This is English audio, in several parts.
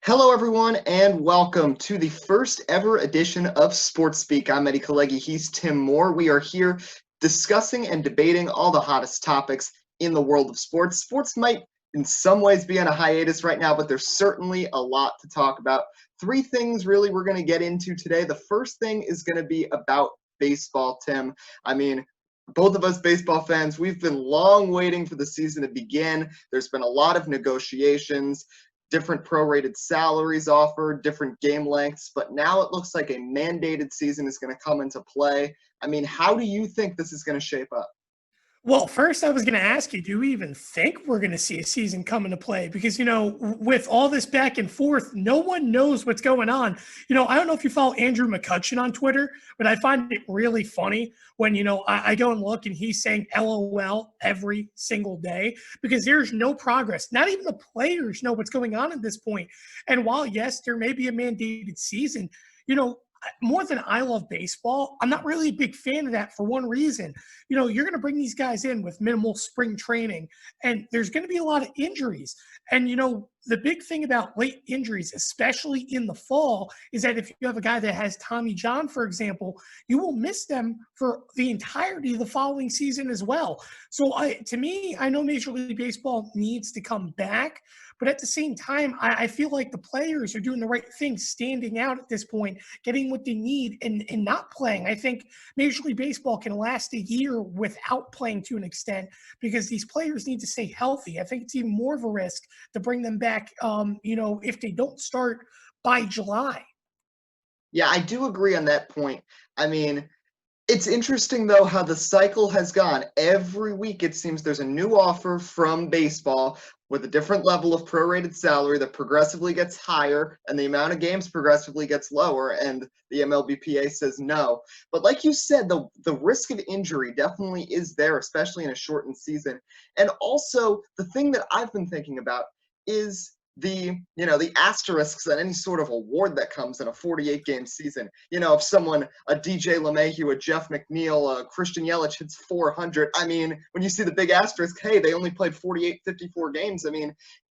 Hello, everyone, and welcome to the first ever edition of Sports Speak. I'm Eddie Kalegi. He's Tim Moore. We are here discussing and debating all the hottest topics in the world of sports. Sports might, in some ways, be on a hiatus right now, but there's certainly a lot to talk about. Three things, really, we're going to get into today. The first thing is going to be about baseball, Tim. Both of us baseball fans, we've been long waiting for the season to begin. There's been a lot of negotiations, different prorated salaries offered, different game lengths, but now it looks like a mandated season is going to come into play. How do you think this is going to shape up? Well, first, I was going to ask you, do we even think we're going to see a season come into play? Because, with all this back and forth, no one knows what's going on. I don't know if you follow Andrew McCutcheon on Twitter, but I find it really funny when, I go and look and he's saying LOL every single day because there's no progress. Not even the players know what's going on at this point. And while, yes, there may be a mandated season, more than I love baseball, I'm not really a big fan of that for one reason. You're going to bring these guys in with minimal spring training, and there's going to be a lot of injuries. And, the big thing about late injuries, especially in the fall, is that if you have a guy that has Tommy John, for example, you will miss them for the entirety of the following season as well. So to me, I know Major League Baseball needs to come back, but at the same time, I feel like the players are doing the right thing, standing out at this point, getting what they need and not playing. I think Major League Baseball can last a year without playing to an extent because these players need to stay healthy. I think it's even more of a risk to bring them back, if they don't start by July. Yeah, I do agree on that point. I mean, It's interesting, though, how the cycle has gone. Every week, it seems there's a new offer from baseball with a different level of prorated salary that progressively gets higher, and the amount of games progressively gets lower, and the MLBPA says no. But like you said, the risk of injury definitely is there, especially in a shortened season. And also, the thing that I've been thinking about is the asterisks on any sort of award that comes in a 48 game season. If someone, a DJ LeMahieu, a Jeff McNeil, a Christian Yelich hits 400, when you see the big asterisk, hey, they only played 48, 54 games,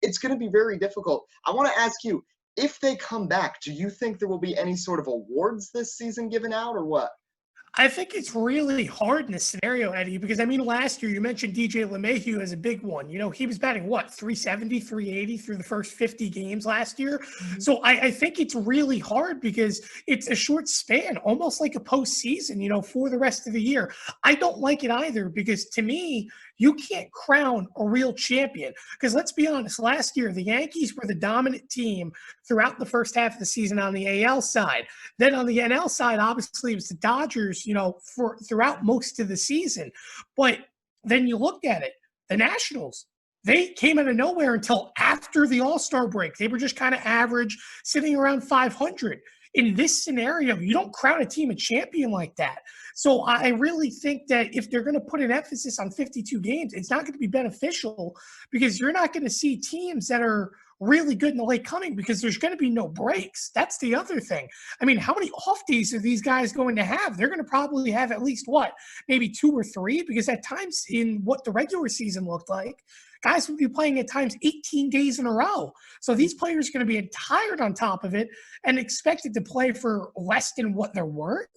it's going to be very difficult. I want to ask you, if they come back, do you think there will be any sort of awards this season given out or what? I think it's really hard in this scenario, Eddie, because last year you mentioned DJ LeMahieu as a big one. He was batting what, 370, 380 through the first 50 games last year. Mhm. So I think it's really hard because it's a short span, almost like a postseason, for the rest of the year. I don't like it either because to me, you can't crown a real champion. Because let's be honest, last year, the Yankees were the dominant team throughout the first half of the season on the AL side. Then on the NL side, obviously, it was the Dodgers, for throughout most of the season. But then you looked at it, the Nationals, they came out of nowhere until after the All-Star break. They were just kind of average, sitting around 500. In this scenario, you don't crown a team a champion like that. So I really think that if they're going to put an emphasis on 52 games, it's not going to be beneficial because you're not going to see teams that are really good in the late coming because there's going to be no breaks. That's the other thing. How many off days are these guys going to have? They're going to probably have at least maybe 2 or 3, because at times in what the regular season looked like, guys would be playing at times 18 days in a row. So these players are going to be tired on top of it and expected to play for less than what they're worth.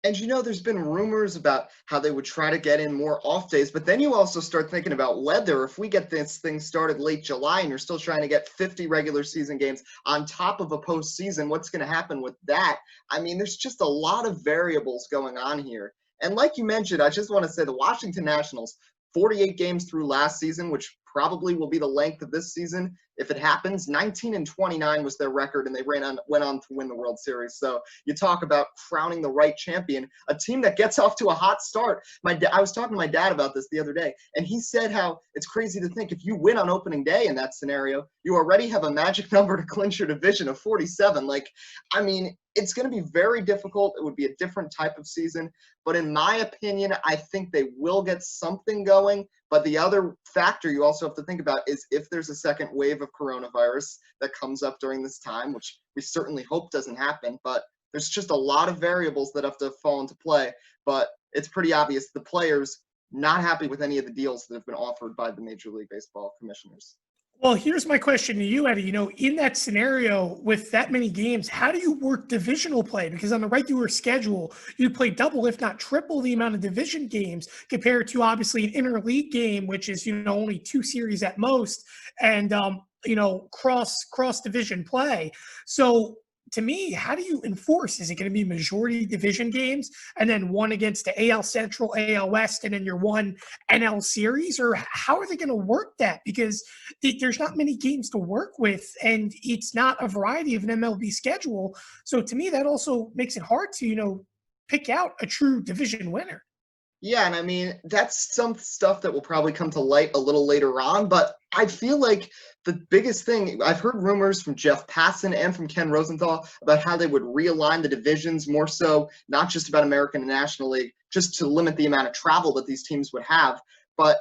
And there's been rumors about how they would try to get in more off days, but then you also start thinking about weather. If we get this thing started late July and you're still trying to get 50 regular season games on top of a postseason, what's going to happen with that? There's just a lot of variables going on here. And like you mentioned, I just want to say the Washington Nationals, 48 games through last season, which probably will be the length of this season. If it happens, 19-29 was their record, and they went on to win the World Series. So you talk about crowning the right champion, a team that gets off to a hot start. I was talking to my dad about this the other day, and he said how it's crazy to think if you win on opening day in that scenario, you already have a magic number to clinch your division of 47. It's going to be very difficult. It would be a different type of season. But in my opinion, I think they will get something going. But the other factor you also have to think about is if there's a second wave of coronavirus that comes up during this time, which we certainly hope doesn't happen, but there's just a lot of variables that have to fall into play. But it's pretty obvious the players not happy with any of the deals that have been offered by the Major League Baseball commissioners. Well, here's my question to you, Eddie. In that scenario with that many games, how do you work divisional play? Because on the regular schedule, you play double, if not triple, the amount of division games compared to obviously an interleague game, which is only two series at most, and cross division play. So to me, how do you enforce? Is it going to be majority division games and then one against the AL Central, AL West, and then your one NL series, or how are they going to work that? Because there's not many games to work with, and it's not a variety of an MLB schedule. So to me, that also makes it hard to, pick out a true division winner. Yeah, and I mean, that's some stuff that will probably come to light a little later on, but I feel like the biggest thing, I've heard rumors from Jeff Passan and from Ken Rosenthal about how they would realign the divisions more so, not just about American and National League, just to limit the amount of travel that these teams would have. But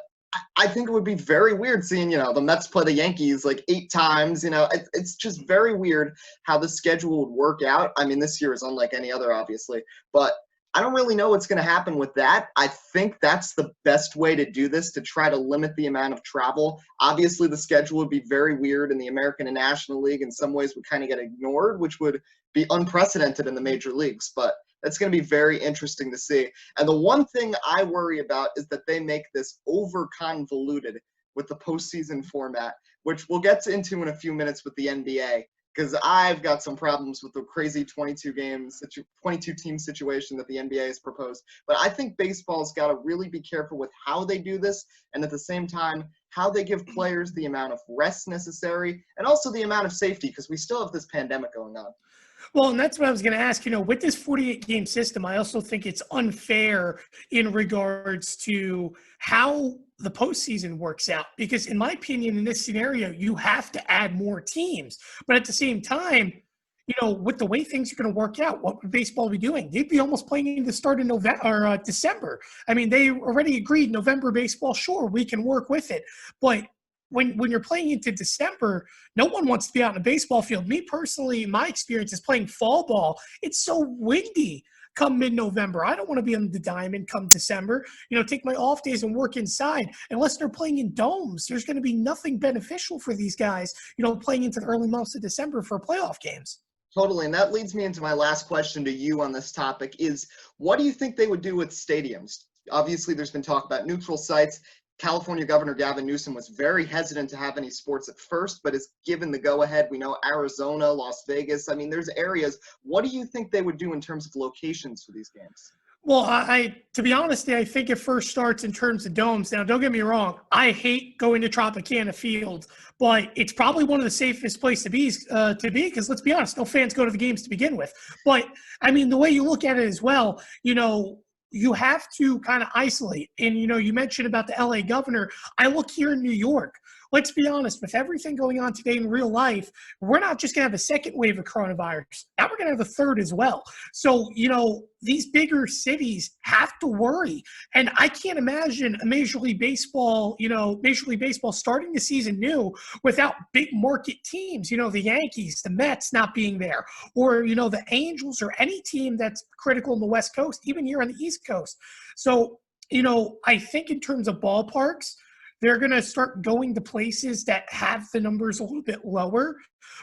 I think it would be very weird seeing, the Mets play the Yankees like 8 times. It's just very weird how the schedule would work out. I mean, this year is unlike any other, obviously, but I don't really know what's going to happen with that. I think that's the best way to do this, to try to limit the amount of travel. Obviously, the schedule would be very weird, and the American and National League in some ways would kind of get ignored, which would be unprecedented in the major leagues. But that's going to be very interesting to see. And the one thing I worry about is that they make this over convoluted with the postseason format, which we'll get into in a few minutes with the NBA. Because I've got some problems with the crazy 22 team situation that the NBA has proposed. But I think baseball's got to really be careful with how they do this, and at the same time, how they give players the amount of rest necessary, and also the amount of safety, because we still have this pandemic going on. Well, and that's what I was going to ask. With this 48 game system, I also think it's unfair in regards to how the postseason works out. Because, in my opinion, in this scenario, you have to add more teams. But at the same time, with the way things are going to work out, what would baseball be doing? They'd be almost playing in the start of November or December. I mean, they already agreed November baseball. Sure, we can work with it, but when you're playing into December, no one wants to be out in a baseball field. Me personally, my experience is playing fall ball. It's so windy come mid-November. I don't want to be on the diamond come December. Take my off days and work inside. Unless they're playing in domes, there's going to be nothing beneficial for these guys, playing into the early months of December for playoff games. Totally, and that leads me into my last question to you on this topic is, what do you think they would do with stadiums? Obviously, there's been talk about neutral sites. California Governor Gavin Newsom was very hesitant to have any sports at first, but has given the go-ahead. We know Arizona, Las Vegas. I mean, there's areas. What do you think they would do in terms of locations for these games? Well, to be honest, I think it first starts in terms of domes. Now, don't get me wrong. I hate going to Tropicana Field, but it's probably one of the safest places to be because let's be honest, no fans go to the games to begin with. But I mean, the way you look at it as well, you have to kind of isolate. And, you mentioned about the LA governor. I look here in New York. Let's be honest, with everything going on today in real life, we're not just going to have a second wave of coronavirus. Now we're going to have a third as well. So, these bigger cities have to worry. And I can't imagine a Major League Baseball starting the season new without big market teams, the Yankees, the Mets not being there, or, the Angels or any team that's critical in the West Coast, even here on the East Coast. So, I think in terms of ballparks, they're going to start going to places that have the numbers a little bit lower.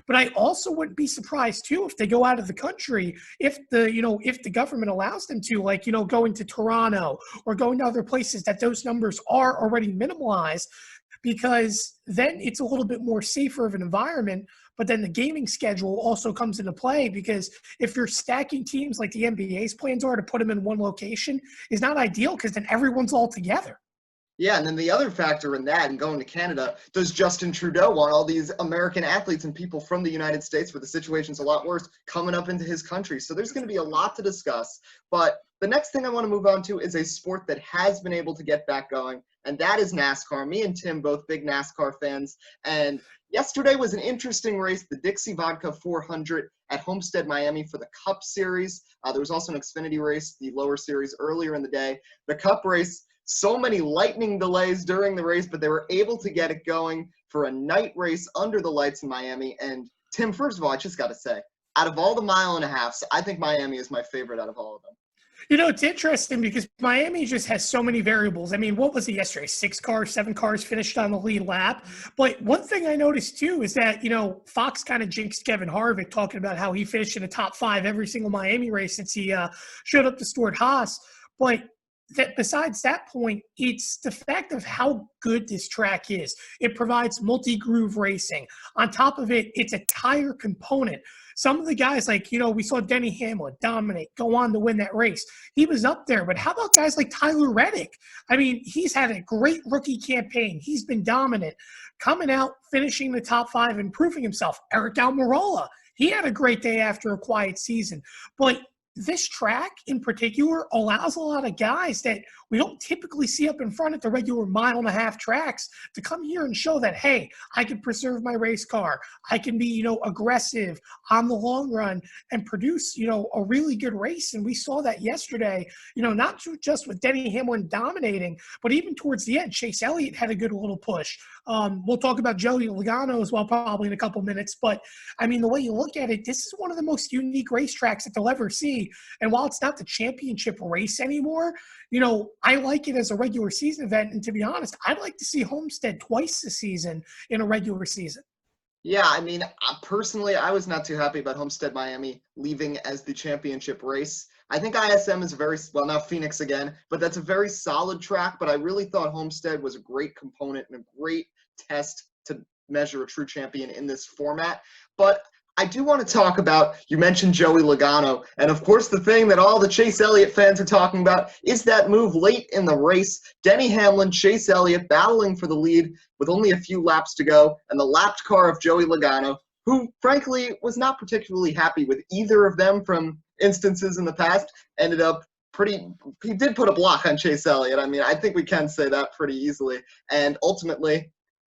But I also wouldn't be surprised, too, if they go out of the country, if the government allows them to, like, going to Toronto or going to other places that those numbers are already minimalized, because then it's a little bit more safer of an environment. But then the gaming schedule also comes into play, because if you're stacking teams like the NBA's plans are to put them in one location is not ideal, because then everyone's all together. Yeah, and then the other factor in that, and going to Canada, does Justin Trudeau want all these American athletes and people from the United States, where the situation's a lot worse, coming up into his country? So there's going to be a lot to discuss. But the next thing I want to move on to is a sport that has been able to get back going, and that is NASCAR. Me and Tim, both big NASCAR fans. And yesterday was an interesting race, the Dixie Vodka 400 at Homestead, Miami for the Cup Series. There was also an Xfinity race, the lower series, earlier in the day. The Cup race, so many lightning delays during the race, but they were able to get it going for a night race under the lights in Miami. And Tim, first of all, I just got to say, out of all the mile and a halves, I think Miami is my favorite out of all of them. It's interesting because Miami just has so many variables. I mean, what was it yesterday? 6 cars, 7 cars finished on the lead lap. But one thing I noticed too is that, Fox kind of jinxed Kevin Harvick talking about how he finished in the top 5 every single Miami race since he showed up to Stuart Haas. But that besides that point, it's the fact of how good this track is. It provides multi-groove racing. On top of it, it's a tire component. Some of the guys we saw Denny Hamlin dominate, go on to win that race. He was up there, but how about guys like Tyler Reddick? I mean, he's had a great rookie campaign. He's been dominant, coming out, finishing the top 5 and proving himself. Eric Almirola, he had a great day after a quiet season. But this track in particular allows a lot of guys that we don't typically see up in front at the regular 1.5-mile tracks to come here and show that, hey, I can preserve my race car. I can be, aggressive on the long run and produce, a really good race. And we saw that yesterday, not just with Denny Hamlin dominating, but even towards the end, Chase Elliott had a good little push. We'll talk about Joey Logano as well probably in a couple minutes. But, I mean, the way you look at it, this is one of the most unique racetracks that they'll ever see. And while it's not the championship race anymore, I like it as a regular season event. And to be honest, I'd like to see Homestead twice this season in a regular season. Yeah, I mean, personally, I was not too happy about Homestead Miami leaving as the championship race. I think ISM is now Phoenix again, but that's a very solid track. But I really thought Homestead was a great component and a great test to measure a true champion in this format. But I do want to talk about, you mentioned Joey Logano, and of course the thing that all the Chase Elliott fans are talking about is that move late in the race. Denny Hamlin, Chase Elliott battling for the lead with only a few laps to go, and the lapped car of Joey Logano, who frankly was not particularly happy with either of them from instances in the past, ended up he did put a block on Chase Elliott. I mean, I think we can say that pretty easily, and ultimately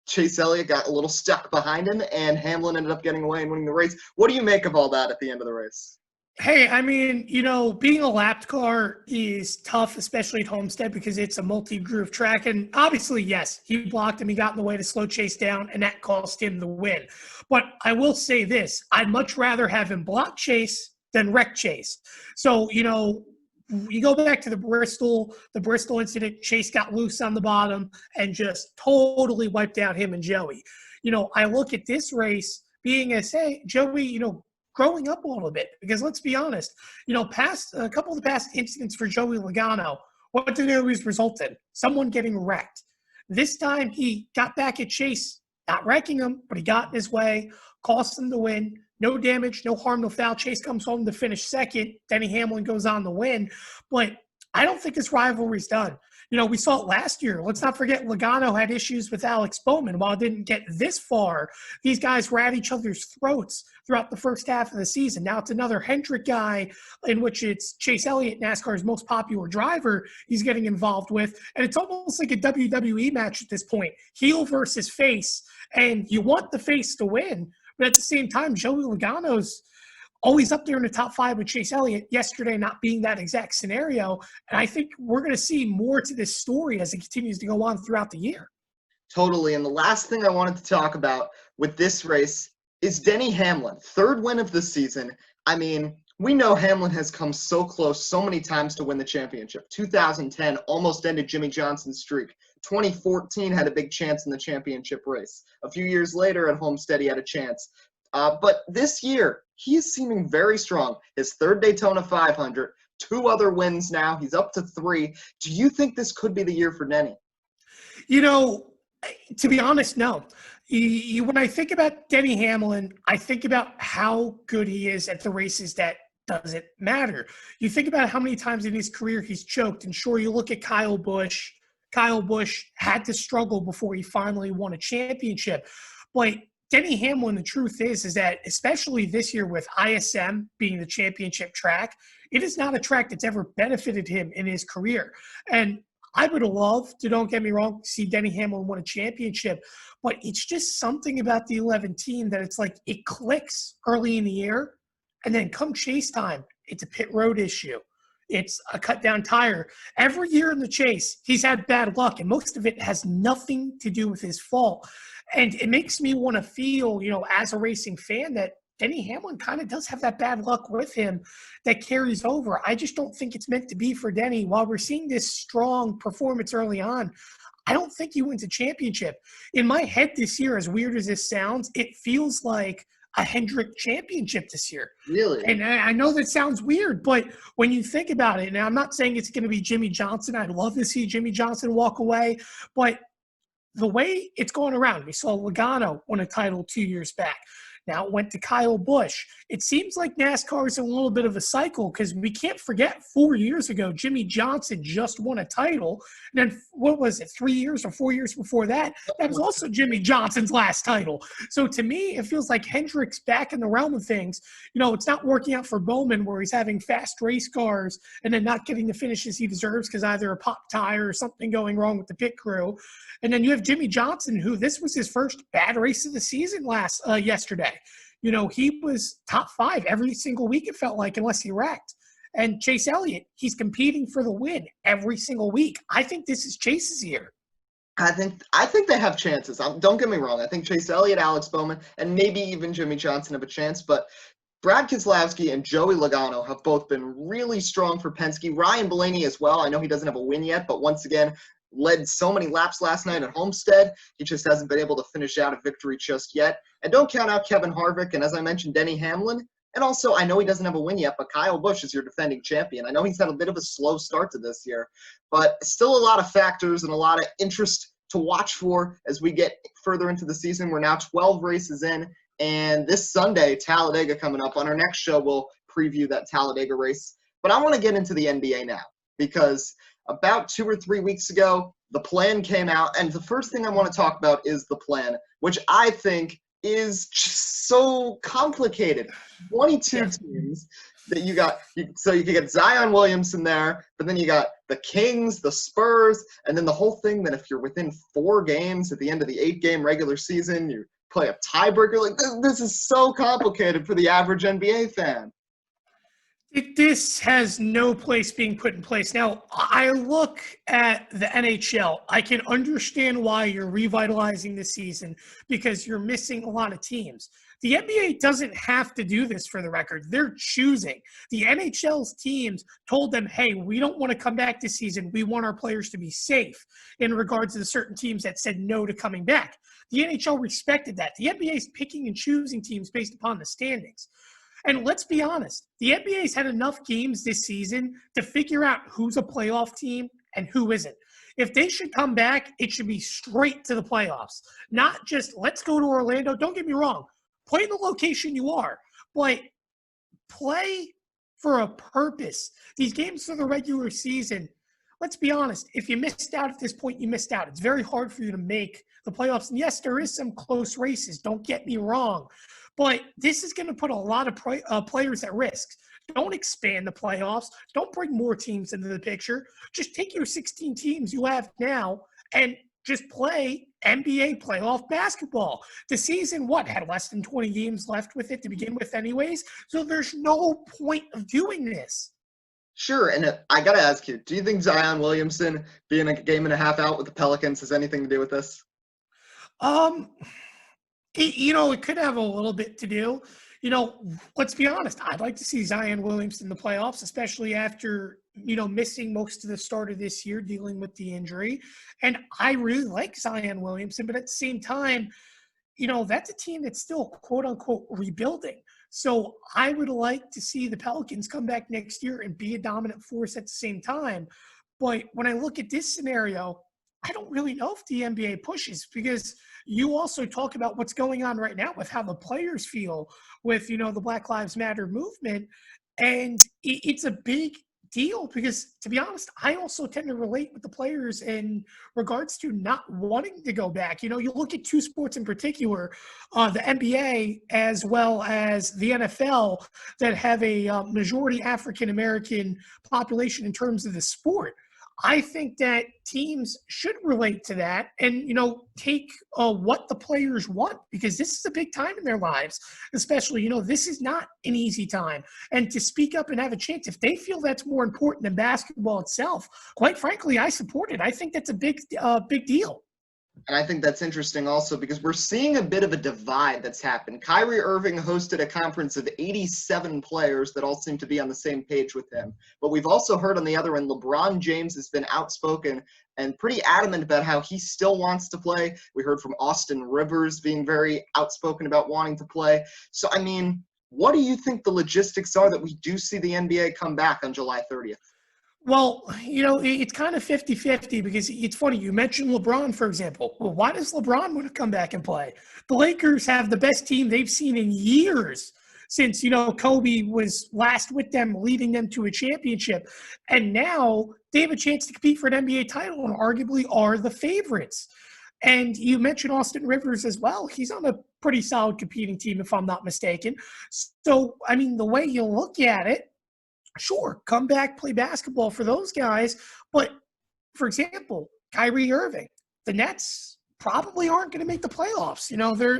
Chase Elliott got a little stuck behind him, and Hamlin ended up getting away and winning the race. What do you make of all that at the end of the race? Hey, I mean, being a lapped car is tough, especially at Homestead, because it's a multi-groove track. And obviously, yes, he blocked him. He got in the way to slow Chase down, and that cost him the win. But I will say this. I'd much rather have him block Chase than wreck Chase. So, you go back to the Bristol incident, Chase got loose on the bottom and just totally wiped out him and Joey. I look at this race being Joey, growing up a little bit, because let's be honest, past a couple of the past incidents for Joey Logano, what did they always result in? Someone getting wrecked. This time he got back at Chase, not wrecking him, but he got in his way, cost him the win. No damage, no harm, no foul. Chase comes home to finish second. Denny Hamlin goes on to win. But I don't think this rivalry's done. We saw it last year. Let's not forget Logano had issues with Alex Bowman. While it didn't get this far, these guys were at each other's throats throughout the first half of the season. Now it's another Hendrick guy in which it's Chase Elliott, NASCAR's most popular driver, he's getting involved with. And it's almost like a WWE match at this point. Heel versus face. And you want the face to win. But at the same time, Joey Logano's always up there in the top 5 with Chase Elliott, yesterday not being that exact scenario. And I think we're going to see more to this story as it continues to go on throughout the year. Totally. And the last thing I wanted to talk about with this race is Denny Hamlin, 3rd win of the season. I mean, we know Hamlin has come so close so many times to win the championship. 2010 almost ended Jimmy Johnson's streak. 2014 had a big chance in the championship race. A few years later at Homestead, he had a chance. But this year, he is seeming very strong. His 3rd Daytona 500, 2 other wins now. He's up to 3. Do you think this could be the year for Denny? To be honest, no. When I think about Denny Hamlin, I think about how good he is at the races that doesn't matter. You think about how many times in his career he's choked. And sure, you look at Kyle Busch. Kyle Busch had to struggle before he finally won a championship. But Denny Hamlin, the truth is that especially this year with ISM being the championship track, it is not a track that's ever benefited him in his career. And I would love to, don't get me wrong, see Denny Hamlin win a championship, but it's just something about the 11 team that it's like it clicks early in the year, and then come chase time, it's a pit road issue. It's a cut down tire. Every year in the chase, he's had bad luck, and most of it has nothing to do with his fault. And it makes me want to feel, as a racing fan, that Denny Hamlin kind of does have that bad luck with him that carries over. I just don't think it's meant to be for Denny. While we're seeing this strong performance early on, I don't think he wins a championship. In my head this year, as weird as this sounds, it feels like a Hendrick championship this year. Really? And I know that sounds weird, but when you think about it, now I'm not saying it's going to be Jimmy Johnson. I'd love to see Jimmy Johnson walk away, but the way it's going around, we saw Logano win a title 2 years back. Now it went to Kyle Busch. It seems like NASCAR is a little bit of a cycle because we can't forget 4 years ago, Jimmy Johnson just won a title. And then what was it, 3 years or 4 years before that? That was also Jimmy Johnson's last title. So to me, it feels like Hendrick's back in the realm of things. It's not working out for Bowman where he's having fast race cars and then not getting the finishes he deserves because either a pop tire or something going wrong with the pit crew. And then you have Jimmy Johnson, who this was his first bad race of the season yesterday. He was top 5 every single week, it felt like, unless he wrecked. And Chase Elliott, he's competing for the win every single week. I think this is Chase's year. I think they have chances. Don't get me wrong. I think Chase Elliott, Alex Bowman, and maybe even Jimmy Johnson have a chance. But Brad Keselowski and Joey Logano have both been really strong for Penske. Ryan Blaney as well. I know he doesn't have a win yet, but once again, led so many laps last night at Homestead. He just hasn't been able to finish out a victory just yet. And don't count out Kevin Harvick. And as I mentioned, Denny Hamlin. And also, I know he doesn't have a win yet, but Kyle Busch is your defending champion. I know he's had a bit of a slow start to this year, but still a lot of factors and a lot of interest to watch for as we get further into the season. We're now 12 races in, and this Sunday, Talladega coming up. On our next show, we'll preview that Talladega race. But I want to get into the NBA now because about 2 or 3 weeks ago, the plan came out, and the first thing I want to talk about is the plan, which I think is just so complicated. 22 teams that you got, so you can get Zion Williamson there, but then you got the Kings, the Spurs, and then the whole thing that if you're within 4 games at the end of the 8-game regular season, you play a tiebreaker. Like this is so complicated for the average NBA fan. This has no place being put in place. Now, I look at the NHL. I can understand why you're revitalizing the season because you're missing a lot of teams. The NBA doesn't have to do this for the record. They're choosing. The NHL's teams told them, hey, we don't want to come back this season. We want our players to be safe in regards to the certain teams that said no to coming back. The NHL respected that. The NBA is picking and choosing teams based upon the standings. And let's be honest, the NBA's had enough games this season to figure out who's a playoff team and who isn't. If they should come back, it should be straight to the playoffs, not just let's go to Orlando. Don't get me wrong. Play in the location you are, but play for a purpose. These games for the regular season, let's be honest, if you missed out at this point, you missed out. It's very hard for you to make the playoffs. And yes, there is some close races. Don't get me wrong. But this is going to put a lot of players at risk. Don't expand the playoffs. Don't bring more teams into the picture. Just take your 16 teams you have now and just play NBA playoff basketball. The season, had less than 20 games left with it to begin with anyways. So there's no point of doing this. Sure, and I got to ask you, do you think Zion Williamson being a game and a half out with the Pelicans has anything to do with this? It could have a little bit to do. Let's be honest. I'd like to see Zion Williamson in the playoffs, especially after, missing most of the start of this year, dealing with the injury. And I really like Zion Williamson, but at the same time, that's a team that's still quote unquote rebuilding. So I would like to see the Pelicans come back next year and be a dominant force at the same time. But when I look at this scenario, I don't really know if the NBA pushes because you also talk about what's going on right now with how the players feel with, the Black Lives Matter movement. And it's a big deal because, to be honest, I also tend to relate with the players in regards to not wanting to go back. You look at 2 sports in particular, the NBA as well as the NFL that have a majority African-American population in terms of the sport. I think that teams should relate to that and, take what the players want because this is a big time in their lives, especially, this is not an easy time. And to speak up and have a chance, if they feel that's more important than basketball itself, quite frankly, I support it. I think that's a big deal. And I think that's interesting also because we're seeing a bit of a divide that's happened. Kyrie Irving hosted a conference of 87 players that all seem to be on the same page with him. But we've also heard on the other end, LeBron James has been outspoken and pretty adamant about how he still wants to play. We heard from Austin Rivers being very outspoken about wanting to play. So, I mean, what do you think the logistics are that we do see the NBA come back on July 30th? Well, it's kind of 50-50 because it's funny. You mentioned LeBron, for example. Well, why does LeBron want to come back and play? The Lakers have the best team they've seen in years since, Kobe was last with them, leading them to a championship. And now they have a chance to compete for an NBA title and arguably are the favorites. And you mentioned Austin Rivers as well. He's on a pretty solid competing team, if I'm not mistaken. So, I mean, the way you look at it, sure, come back, play basketball for those guys. But for example, Kyrie Irving, the Nets probably aren't going to make the playoffs.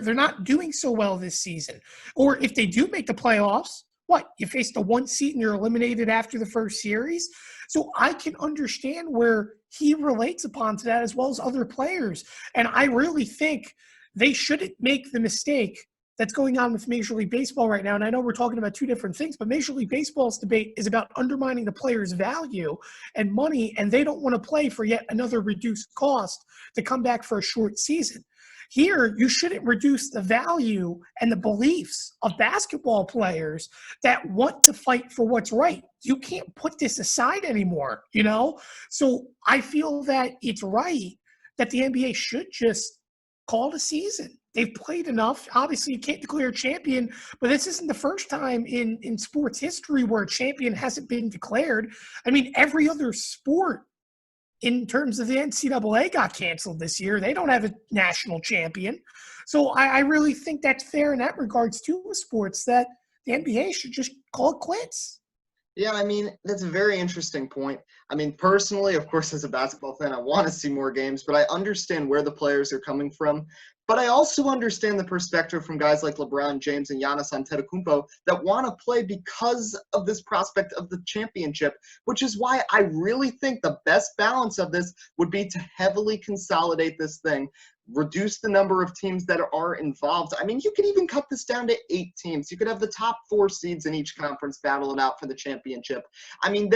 They're not doing so well this season. Or if they do make the playoffs, what? You face the 1 seed and you're eliminated after the first series. So I can understand where he relates upon to that as well as other players. And I really think they shouldn't make the mistake that's going on with Major League Baseball right now. And I know we're talking about two different things, but Major League Baseball's debate is about undermining the player's value and money, and they don't want to play for yet another reduced cost to come back for a short season. Here, you shouldn't reduce the value and the beliefs of basketball players that want to fight for what's right. You can't put this aside anymore, So I feel that it's right that the NBA should just call it a season. They've played enough. Obviously, you can't declare a champion, but this isn't the first time in sports history where a champion hasn't been declared. I mean, every other sport in terms of the NCAA got canceled this year. They don't have a national champion. So I really think that's fair in that regards to sports, that the NBA should just call it quits. Yeah, I mean, that's a very interesting point. I mean, personally, of course, as a basketball fan, I want to see more games, but I understand where the players are coming from. But I also understand the perspective from guys like LeBron James and Giannis Antetokounmpo that want to play because of this prospect of the championship, which is why I really think the best balance of this would be to heavily consolidate this thing, reduce the number of teams that are involved. I mean, you could even cut this down to 8 teams. You could have the top 4 seeds in each conference battle it out for the championship. I mean,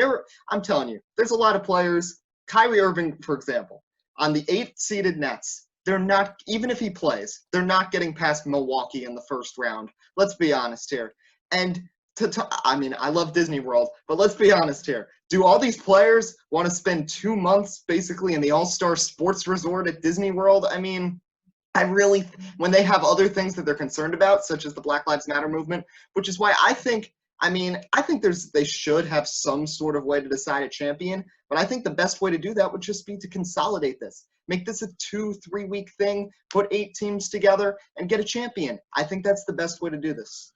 I'm telling you, there's a lot of players. Kyrie Irving, for example, on the 8th-seeded Nets, they're not, even if he plays, they're not getting past Milwaukee in the first round. Let's be honest here. And I mean, I love Disney World, but let's be honest here. Do all these players want to spend 2 months basically in the All-Star Sports Resort at Disney World? I mean, when they have other things that they're concerned about, such as the Black Lives Matter movement, which is why I think they should have some sort of way to decide a champion, but I think the best way to do that would just be to consolidate this. Make this a 2-3 week thing, put 8 teams together, and get a champion. I think that's the best way to do this.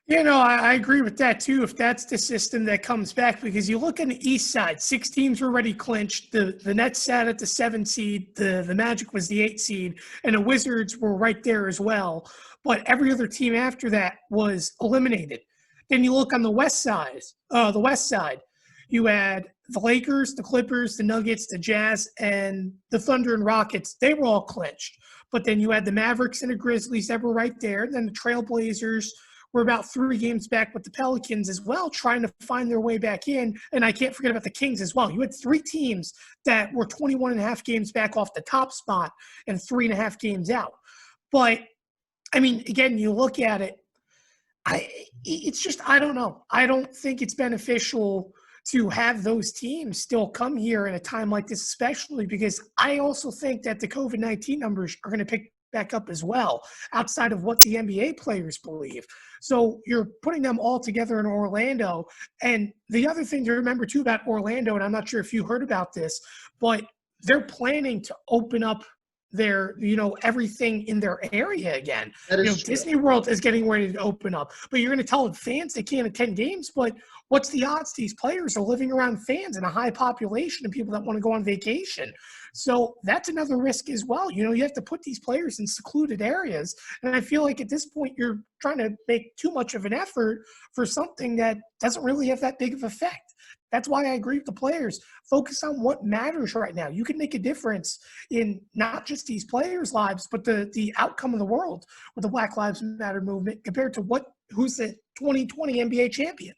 I agree with that too, if that's the system that comes back, because you look on the East side, 6 teams were already clinched. The Nets sat at the 7 seed, the Magic was the 8 seed, and the Wizards were right there as well. But every other team after that was eliminated. Then you look on the West side, you had the Lakers, the Clippers, the Nuggets, the Jazz, and the Thunder and Rockets. They were all clinched. But then you had the Mavericks and the Grizzlies that were right there. Then the Trailblazers were about 3 games back with the Pelicans as well, trying to find their way back in. And I can't forget about the Kings as well. You had 3 teams that were 21 and a half games back off the top spot and 3.5 games out. But, I mean, again, you look at it, it's just, I don't know. I don't think it's beneficial to have those teams still come here in a time like this, especially because I also think that the COVID-19 numbers are going to pick back up as well, outside of what the NBA players believe. So you're putting them all together in Orlando. And the other thing to remember too about Orlando, and I'm not sure if you heard about this, but they're planning to open up their, everything in their area again. Disney World is getting ready to open up, but you're going to tell fans they can't attend games. But what's the odds these players are living around fans in a high population and people that want to go on vacation? So that's another risk as well. You have to put these players in secluded areas. And I feel like at this point, you're trying to make too much of an effort for something that doesn't really have that big of effect. That's why I agree with the players. Focus on what matters right now. You can make a difference in not just these players' lives, but the outcome of the world with the Black Lives Matter movement compared to who's the 2020 NBA champion.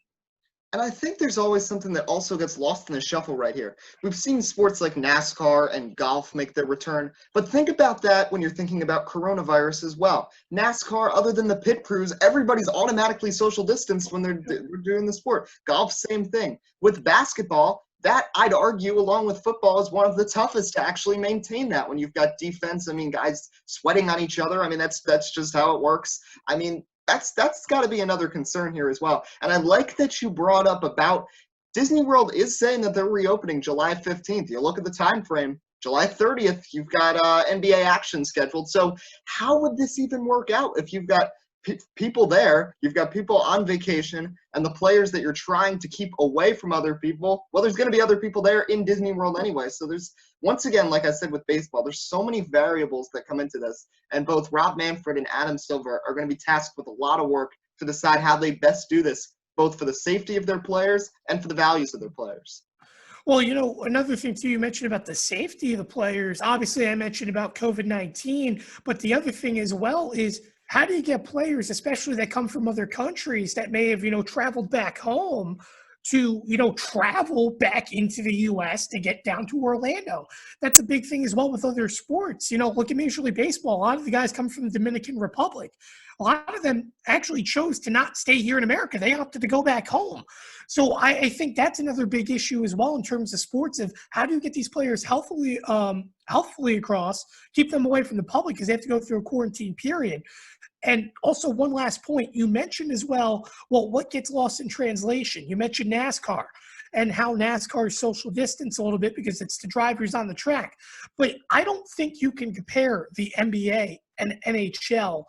And I think there's always something that also gets lost in the shuffle right here. We've seen sports like NASCAR and golf make their return, but think about that when you're thinking about coronavirus as well. NASCAR, other than the pit crews, everybody's automatically social distanced when they're doing the sport. Golf, same thing. With basketball, that I'd argue, along with football, is one of the toughest to actually maintain that when you've got defense. I mean, guys sweating on each other. I mean, that's just how it works. I mean, that's got to be another concern here as well. And I like that you brought up about Disney World is saying that they're reopening July 15th. You look at the time frame, July 30th, you've got NBA action scheduled. So how would this even work out if you've got people there, you've got people on vacation, and the players that you're trying to keep away from other people? Well, there's going to be other people there in Disney World anyway. So there's, once again, like I said with baseball, there's so many variables that come into this, and both Rob Manfred and Adam Silver are going to be tasked with a lot of work to decide how they best do this, both for the safety of their players and for the values of their players. Well, another thing too, you mentioned about the safety of the players. Obviously, I mentioned about COVID-19, but the other thing as well is, how do you get players, especially that come from other countries that may have, traveled back home, to, travel back into the U.S. to get down to Orlando? That's a big thing as well with other sports. Look at Major League Baseball. A lot of the guys come from the Dominican Republic. A lot of them actually chose to not stay here in America. They opted to go back home. So I think that's another big issue as well in terms of sports, of how do you get these players healthfully across, keep them away from the public because they have to go through a quarantine period. And also, one last point, you mentioned as well, what gets lost in translation? You mentioned NASCAR and how NASCAR is social distance a little bit because it's the drivers on the track. But I don't think you can compare the NBA and NHL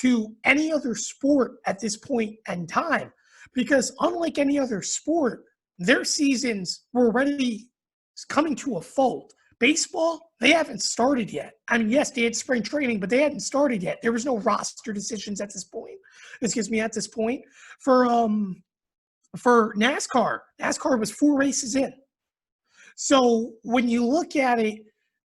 to any other sport at this point in time, because unlike any other sport, their seasons were already coming to a fold. Baseball, they haven't started yet. I mean, yes, they had spring training, but they hadn't started yet. There was no roster decisions at this point. At this point. For NASCAR, NASCAR was 4 races in. So when you look at it,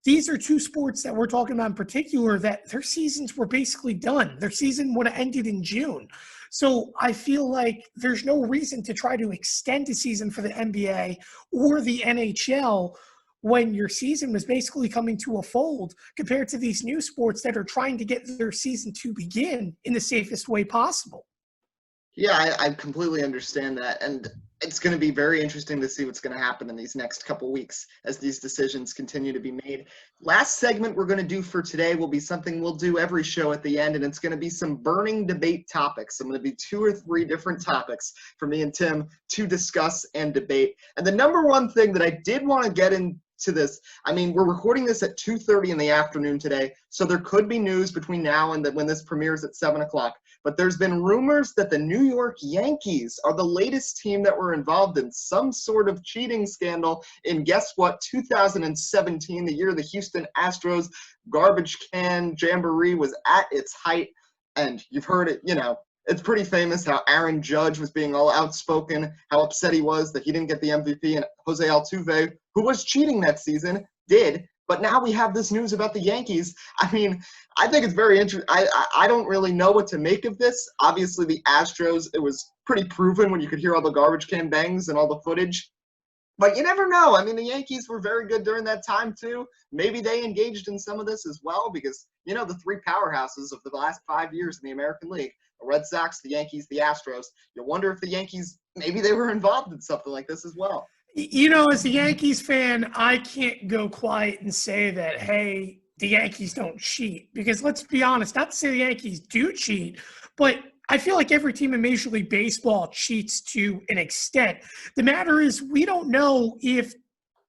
these are two sports that we're talking about in particular that their seasons were basically done. Their season would have ended in June. So I feel like there's no reason to try to extend a season for the NBA or the NHL when your season was basically coming to a fold, compared to these new sports that are trying to get their season to begin in the safest way possible. Yeah, I completely understand that. And it's going to be very interesting to see what's going to happen in these next couple weeks as these decisions continue to be made. Last segment we're going to do for today will be something we'll do every show at the end, and it's going to be some burning debate topics. I'm going to be 2 or 3 different topics for me and Tim to discuss and debate. And the number one thing that I did want to get into this, I mean, we're recording this at 2:30 in the afternoon today, so there could be news between now and when this premieres at 7 o'clock. But there's been rumors that the New York Yankees are the latest team that were involved in some sort of cheating scandal in, guess what, 2017, the year the Houston Astros garbage can jamboree was at its height. And you've heard it, it's pretty famous how Aaron Judge was being all outspoken, how upset he was that he didn't get the MVP, and Jose Altuve, who was cheating that season, did. But now we have this news about the Yankees. I mean, I think it's very interesting. I don't really know what to make of this. Obviously, the Astros, it was pretty proven when you could hear all the garbage can bangs and all the footage. But you never know. I mean, the Yankees were very good during that time, too. Maybe they engaged in some of this as well because, the 3 powerhouses of the last 5 years in the American League, the Red Sox, the Yankees, the Astros. You wonder if the Yankees, maybe they were involved in something like this as well. As a Yankees fan, I can't go quiet and say that, hey, the Yankees don't cheat. Because let's be honest, not to say the Yankees do cheat, but I feel like every team in Major League Baseball cheats to an extent. The matter is, we don't know if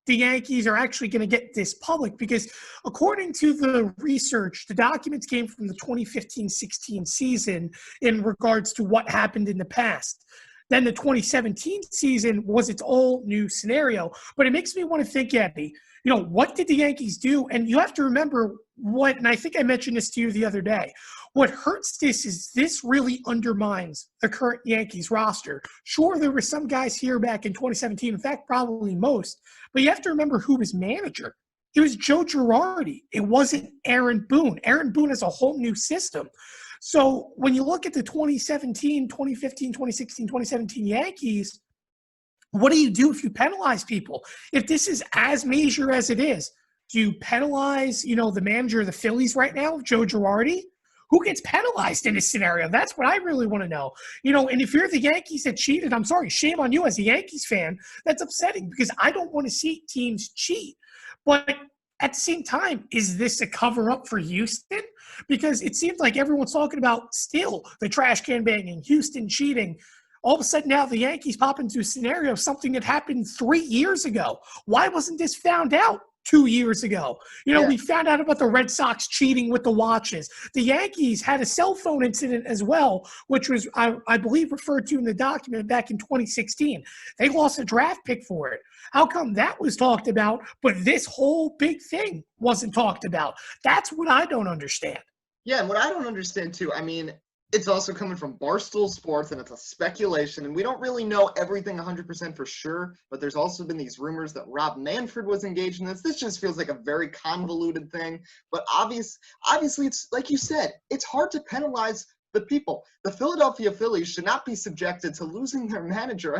the Yankees are actually going to get this public, because according to the research, the documents came from the 2015-16 season in regards to what happened in the past. Then the 2017 season was its all new scenario. But it makes me want to think, Andy, what did the Yankees do? And you have to remember and I think I mentioned this to you the other day, what hurts this is this really undermines the current Yankees roster. Sure, there were some guys here back in 2017, in fact, probably most, but you have to remember who was manager. It was Joe Girardi. It wasn't Aaron Boone. Aaron Boone has a whole new system. So when you look at the 2017, 2015, 2016, 2017 Yankees, what do you do if you penalize people? If this is as major as it is, do you penalize, the manager of the Phillies right now, Joe Girardi? Who gets penalized in this scenario? That's what I really want to know. And if you're the Yankees that cheated, I'm sorry, shame on you as a Yankees fan. That's upsetting because I don't want to see teams cheat. But at the same time, is this a cover-up for Houston? Because it seems like everyone's talking about still the trash can banging, Houston cheating. All of a sudden now the Yankees pop into a scenario of something that happened 3 years ago. Why wasn't this found out 2 years ago? We found out about the Red Sox cheating with the watches. The Yankees had a cell phone incident as well, which was, I believe, referred to in the document back in 2016. They lost a draft pick for it. How come that was talked about, but this whole big thing wasn't talked about? That's what I don't understand. Yeah, and what I don't understand too, it's also coming from Barstool Sports, and it's a speculation, and we don't really know everything 100% for sure, but there's also been these rumors that Rob Manfred was engaged in this. This just feels like a very convoluted thing, but obviously, it's like you said, it's hard to penalize the people. The Philadelphia Phillies should not be subjected to losing their manager.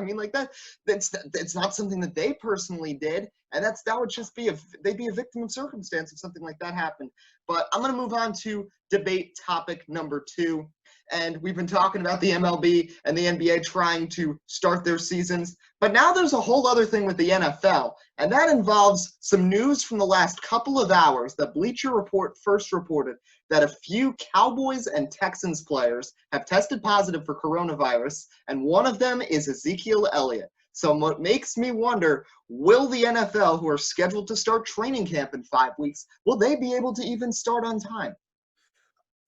That's not something that they personally did, and that would just be they'd be a victim of circumstance if something like that happened. But I'm going to move on to debate topic number 2. And we've been talking about the MLB and the NBA trying to start their seasons. But now there's a whole other thing with the NFL, and that involves some news from the last couple of hours that Bleacher Report first reported that a few Cowboys and Texans players have tested positive for coronavirus, and one of them is Ezekiel Elliott. So what makes me wonder, will the NFL, who are scheduled to start training camp in 5 weeks, will they be able to even start on time?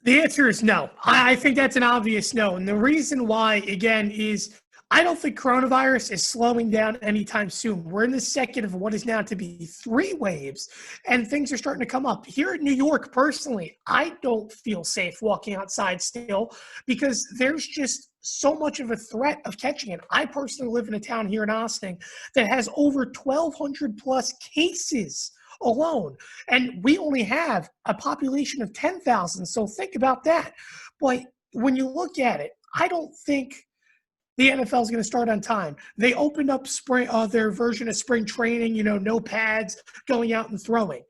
The answer is no. I think that's an obvious no. And the reason why, again, is I don't think coronavirus is slowing down anytime soon. We're in the second of what is now to be 3 waves, and things are starting to come up. Here in New York, personally, I don't feel safe walking outside still because there's just so much of a threat of catching it. I personally live in a town here in Austin that has over 1,200 plus cases alone. And we only have a population of 10,000. So think about that. But when you look at it, I don't think the NFL is going to start on time. They opened up their version of spring training, no pads, going out and throwing.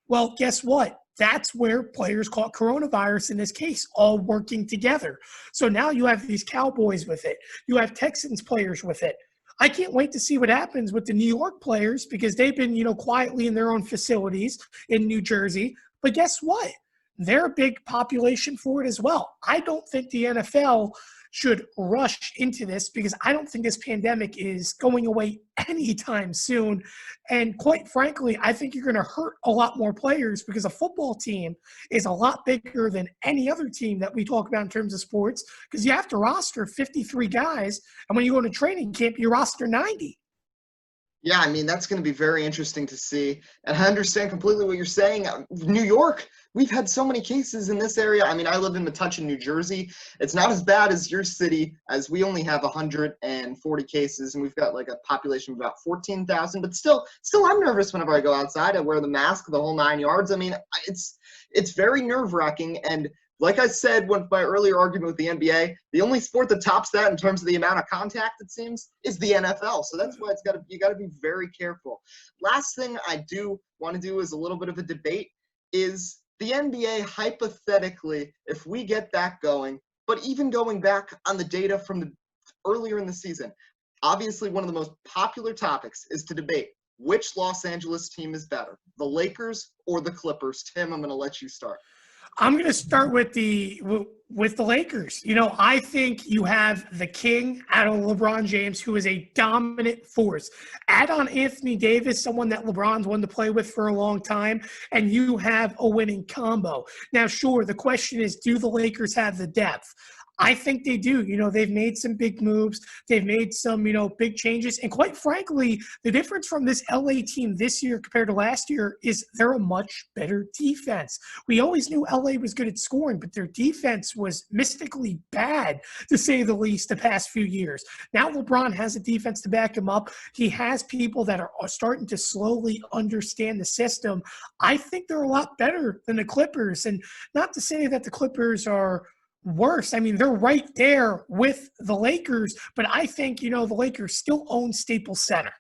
Well, guess what? That's where players caught coronavirus in this case, all working together. So now you have these Cowboys with it. You have Texans players with it. I can't wait to see what happens with the New York players because they've been, quietly in their own facilities in New Jersey. But guess what? They're a big population for it as well. I don't think the NFL should rush into this because I don't think this pandemic is going away anytime soon. And quite frankly, I think you're going to hurt a lot more players because a football team is a lot bigger than any other team that we talk about in terms of sports because you have to roster 53 guys. And when you go to training camp, you roster 90. Yeah, that's going to be very interesting to see. And I understand completely what you're saying. New York, we've had so many cases in this area. I live in Metuchen, New Jersey. It's not as bad as your city, as we only have 140 cases, and we've got like a population of about 14,000. But still, I'm nervous whenever I go outside. I wear the mask, the whole 9 yards. It's very nerve-wracking. And like I said with my earlier argument with the NBA, the only sport that tops that in terms of the amount of contact, it seems, is the NFL. So that's why you got to be very careful. Last thing I do want to do is a little bit of a debate is the NBA, hypothetically, if we get that going, but even going back on the data from earlier in the season, obviously one of the most popular topics is to debate which Los Angeles team is better, the Lakers or the Clippers. Tim, I'm going to let you start. I'm going to start with the Lakers. I think you have the king out of LeBron James, who is a dominant force. Add on Anthony Davis, someone that LeBron's wanted to play with for a long time, and you have a winning combo. Now, sure, the question is, do the Lakers have the depth? I think they do. They've made some big moves. They've made some, big changes. And quite frankly, the difference from this LA team this year compared to last year is they're a much better defense. We always knew LA was good at scoring, but their defense was mystically bad, to say the least, the past few years. Now LeBron has a defense to back him up. He has people that are starting to slowly understand the system. I think they're a lot better than the Clippers. And not to say that the Clippers are worse. I mean, they're right there with the Lakers, but I think, the Lakers still own Staples Center.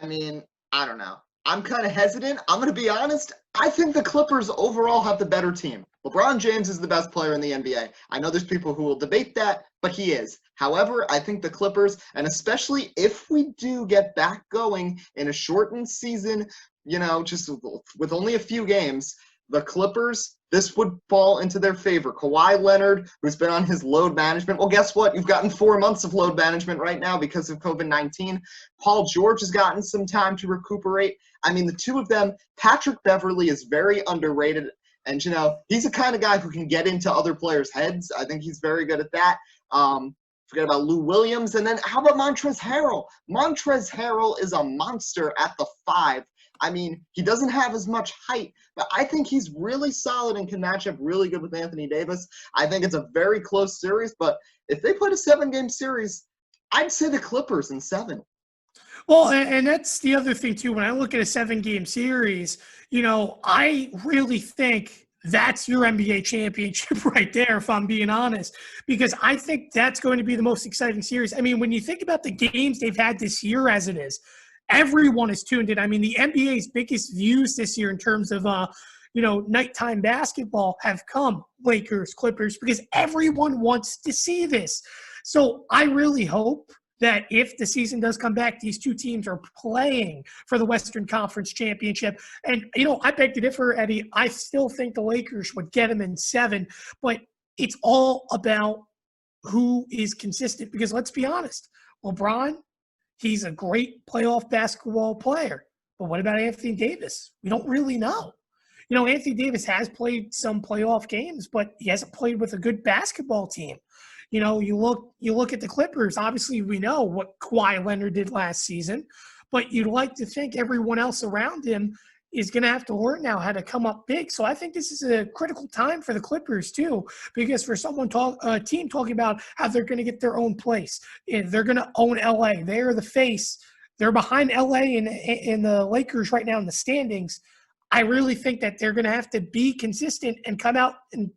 I mean, I don't know. I'm kind of hesitant. I'm going to be honest. I think the Clippers overall have the better team. LeBron James is the best player in the NBA. I know there's people who will debate that, but he is. However, I think the Clippers, and especially if we do get back going in a shortened season, just with only a few games, the Clippers, this would fall into their favor. Kawhi Leonard, who's been on his load management. Well, guess what? You've gotten 4 months of load management right now because of COVID-19. Paul George has gotten some time to recuperate. I mean, the two of them, Patrick Beverley is very underrated. And, he's the kind of guy who can get into other players' heads. I think he's very good at that. Forget about Lou Williams. And then how about Montrezl Harrell? Montrezl Harrell is a monster at the 5. I mean, he doesn't have as much height, but I think he's really solid and can match up really good with Anthony Davis. I think it's a very close series, but if they played a 7-game series, I'd say the Clippers in 7. Well, and that's the other thing, too. When I look at a 7-game series, I really think that's your NBA championship right there, if I'm being honest, because I think that's going to be the most exciting series. I mean, when you think about the games they've had this year as it is, everyone is tuned in. I mean, the NBA's biggest views this year in terms of, nighttime basketball have come Lakers, Clippers, because everyone wants to see this. So I really hope that if the season does come back, these two teams are playing for the Western Conference Championship. And, I beg to differ, Eddie. I still think the Lakers would get them in 7, but it's all about who is consistent because let's be honest, LeBron, he's a great playoff basketball player. But what about Anthony Davis? We don't really know. Anthony Davis has played some playoff games, but he hasn't played with a good basketball team. You look at the Clippers. Obviously, we know what Kawhi Leonard did last season, but you'd like to think everyone else around him is going to have to learn now how to come up big. So I think this is a critical time for the Clippers too, because for a team talking about how they're going to get their own place, they're going to own LA. They are the face. They're behind LA and the Lakers right now in the standings. I really think that they're going to have to be consistent and come out and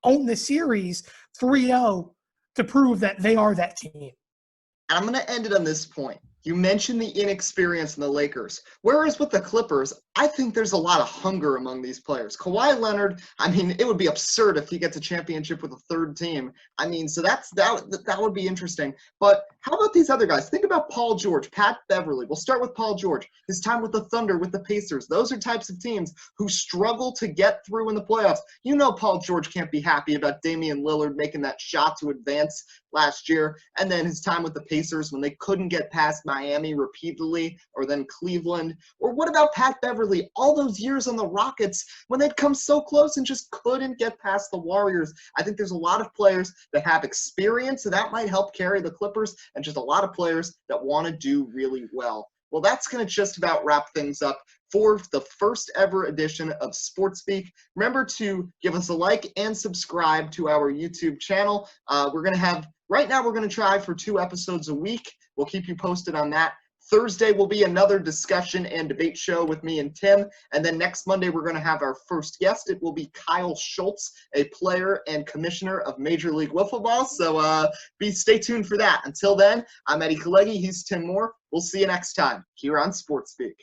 own the series 3-0 to prove that they are that team. And I'm going to end it on this point. You mentioned the inexperience in the Lakers. Whereas with the Clippers, I think there's a lot of hunger among these players. Kawhi Leonard, I mean, it would be absurd if he gets a championship with a third team. I mean, so that would be interesting. But how about these other guys? Think about Paul George, Pat Beverley. We'll start with Paul George. His time with the Thunder, with the Pacers. Those are types of teams who struggle to get through in the playoffs. Paul George can't be happy about Damian Lillard making that shot to advance last year. And then his time with the Pacers when they couldn't get past Miami repeatedly, or then Cleveland. Or what about Pat Beverley? All those years on the Rockets when they'd come so close and just couldn't get past the Warriors. I think there's a lot of players that have experience, so that might help carry the Clippers, and just a lot of players that want to do really well. Well, that's going to just about wrap things up for the first ever edition of Sports Speak. Remember to give us a like and subscribe to our YouTube channel. Right now we're going to try for 2 episodes a week. We'll keep you posted on that. Thursday will be another discussion and debate show with me and Tim. And then next Monday, we're going to have our first guest. It will be Kyle Schultz, a player and commissioner of Major League Wiffle Ball. So stay tuned for that. Until then, I'm Eddie Kalegi. He's Tim Moore. We'll see you next time here on Sports Speak.